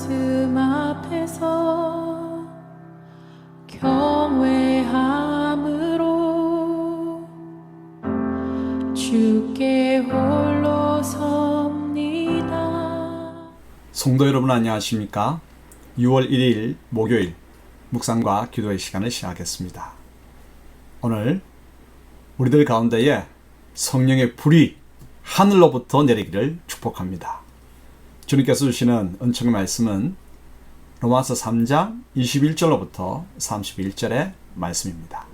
말씀 앞에서 경외함으로 주께 홀로 섭니다. 성도 여러분 안녕하십니까? 6월 1일 목요일 묵상과 기도의 시간을 시작하겠습니다. 오늘 우리들 가운데에 성령의 불이 하늘로부터 내리기를 축복합니다. 주님께서 주시는 은총의 말씀은 로마서 3장 21절로부터 31절의 말씀입니다.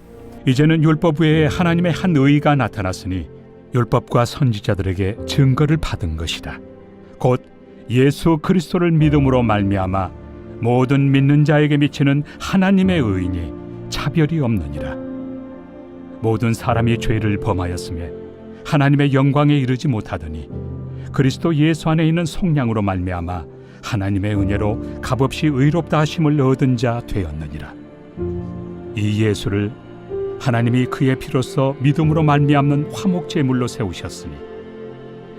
이제는 율법 외에 하나님의 한 의가 나타났으니 율법과 선지자들에게 증거를 받은 것이다. 곧 예수 그리스도를 믿음으로 말미암아 모든 믿는 자에게 미치는 하나님의 의인이 차별이 없느니라. 모든 사람이 죄를 범하였으며 하나님의 영광에 이르지 못하더니 그리스도 예수 안에 있는 속량으로 말미암아 하나님의 은혜로 값없이 의롭다 하심을 얻은 자 되었느니라. 이 예수를 하나님이 그의 피로써 믿음으로 말미암는 화목제물로 세우셨으니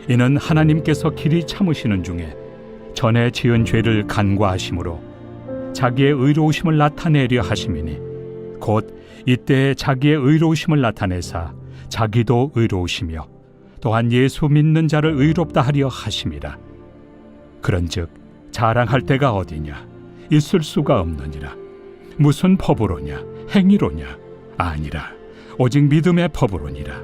이는 하나님께서 길이 참으시는 중에 전에 지은 죄를 간과하심으로 자기의 의로우심을 나타내려 하심이니 곧 이때에 자기의 의로우심을 나타내사 자기도 의로우시며 또한 예수 믿는 자를 의롭다 하려 하심이라. 그런즉 자랑할 데가 어디냐? 있을 수가 없느니라. 무슨 법으로냐? 행위로냐? 아니라 오직 믿음의 법으로니라.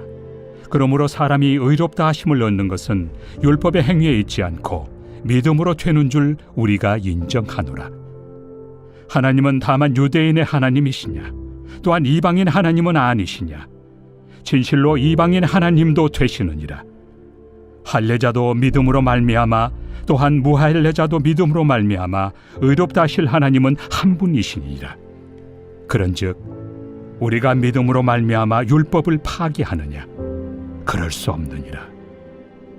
그러므로 사람이 의롭다 하심을 얻는 것은 율법의 행위에 있지 않고 믿음으로 되는 줄 우리가 인정하노라. 하나님은 다만 유대인의 하나님이시냐? 또한 이방인 하나님은 아니시냐? 진실로 이방인 하나님도 되시느니라. 할례자도 믿음으로 말미암아 또한 무할례자도 믿음으로 말미암아 의롭다 하실 하나님은 한 분이시니라. 그런즉 우리가 믿음으로 말미암아 율법을 파기하느냐? 그럴 수 없느니라.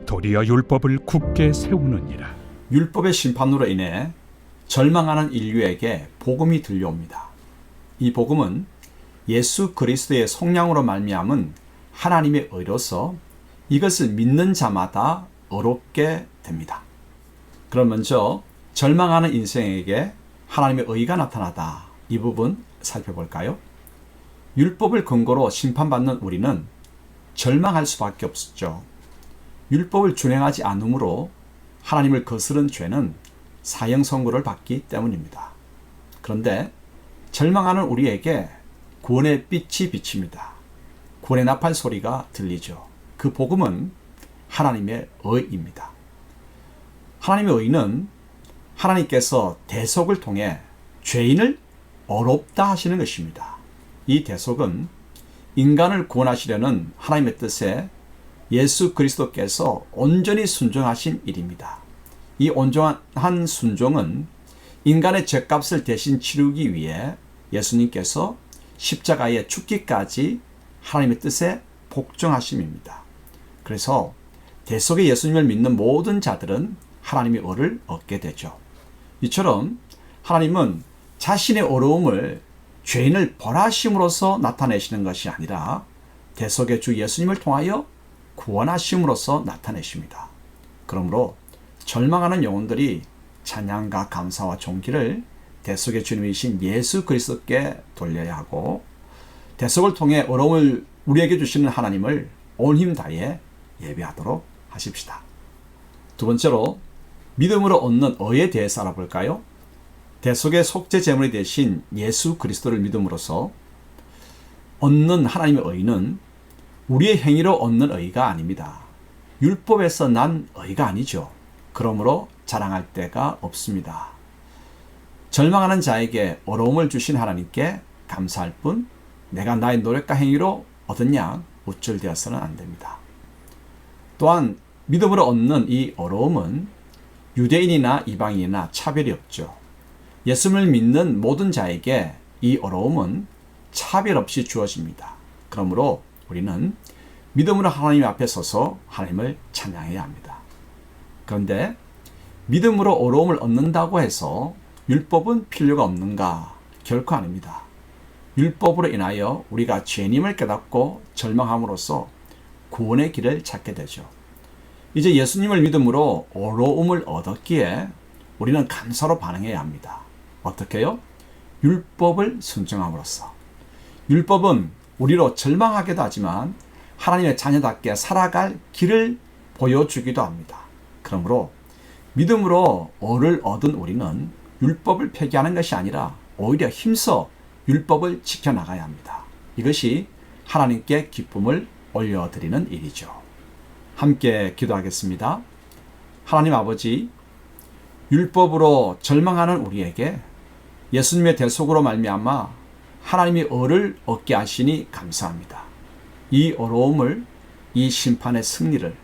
도리어 율법을 굳게 세우느니라. 율법의 심판으로 인해 절망하는 인류에게 복음이 들려옵니다. 이 복음은 예수 그리스도의 속량으로 말미암은 하나님의 의로서 이것을 믿는 자마다 의롭게 됩니다. 그럼 먼저 절망하는 인생에게 하나님의 의가 나타나다. 이 부분 살펴볼까요? 율법을 근거로 심판받는 우리는 절망할 수밖에 없었죠. 율법을 준행하지 않으므로 하나님을 거스른 죄는 사형 선고를 받기 때문입니다. 그런데 절망하는 우리에게 구원의 빛이 비칩니다. 구원의 나팔 소리가 들리죠. 그 복음은 하나님의 의입니다. 하나님의 의는 하나님께서 대속을 통해 죄인을 의롭다 하시는 것입니다. 이 대속은 인간을 구원하시려는 하나님의 뜻에 예수 그리스도께서 온전히 순종하신 일입니다. 이 온전한 순종은 인간의 죄값을 대신 치르기 위해 예수님께서 십자가에 죽기까지 하나님의 뜻에 복종하심입니다. 그래서 대속의 예수님을 믿는 모든 자들은 하나님의 의를 얻게 되죠. 이처럼 하나님은 자신의 어려움을 죄인을 벌하심으로써 나타내시는 것이 아니라 대속의 주 예수님을 통하여 구원하심으로써 나타내십니다. 그러므로 절망하는 영혼들이 찬양과 감사와 존귀를 대속의 주님이신 예수 그리스도께 돌려야 하고 대속을 통해 어려움을 우리에게 주시는 하나님을 온 힘 다해 예배하도록 하십시다. 두 번째로 믿음으로 얻는 의에 대해서 알아볼까요? 대속의 속죄 제물이 되신 예수 그리스도를 믿음으로써 얻는 하나님의 의는 우리의 행위로 얻는 의가 아닙니다. 율법에서 난 의가 아니죠. 그러므로 자랑할 데가 없습니다. 절망하는 자에게 어려움을 주신 하나님께 감사할 뿐 내가 나의 노력과 행위로 얻었냐 우쭐대어서는 안 됩니다. 또한 믿음으로 얻는 이 어려움은 유대인이나 이방인이나 차별이 없죠. 예수를 믿는 모든 자에게 이 어려움은 차별 없이 주어집니다. 그러므로 우리는 믿음으로 하나님 앞에 서서 하나님을 찬양해야 합니다. 그런데 믿음으로 어려움을 얻는다고 해서 율법은 필요가 없는가? 결코 아닙니다. 율법으로 인하여 우리가 죄님을 깨닫고 절망함으로써 구원의 길을 찾게 되죠. 이제 예수님을 믿음으로 어려움을 얻었기에 우리는 감사로 반응해야 합니다. 어떻게요? 율법을 순종함으로써. 율법은 우리로 절망하기도 하지만 하나님의 자녀답게 살아갈 길을 보여주기도 합니다. 그러므로 믿음으로 의를 얻은 우리는 율법을 폐기하는 것이 아니라 오히려 힘써 율법을 지켜나가야 합니다. 이것이 하나님께 기쁨을 올려드리는 일이죠. 함께 기도하겠습니다. 하나님 아버지, 율법으로 절망하는 우리에게 예수님의 대속으로 말미암아 하나님의 의를 얻게 하시니 감사합니다. 이 어려움을, 이 심판의 승리를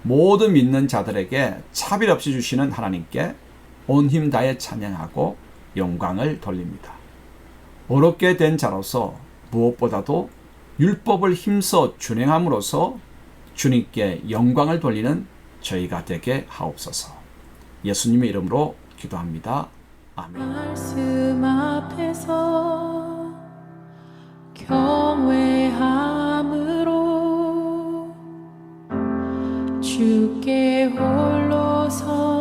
모든 믿는 자들에게 차별 없이 주시는 하나님께 온 힘 다해 찬양하고 영광을 돌립니다. 어렵게 된 자로서 무엇보다도 율법을 힘써 준행함으로써 주님께 영광을 돌리는 저희가 되게 하옵소서. 예수님의 이름으로 기도합니다. 아멘. 말씀 앞에서 경외함으로 주께 홀로 서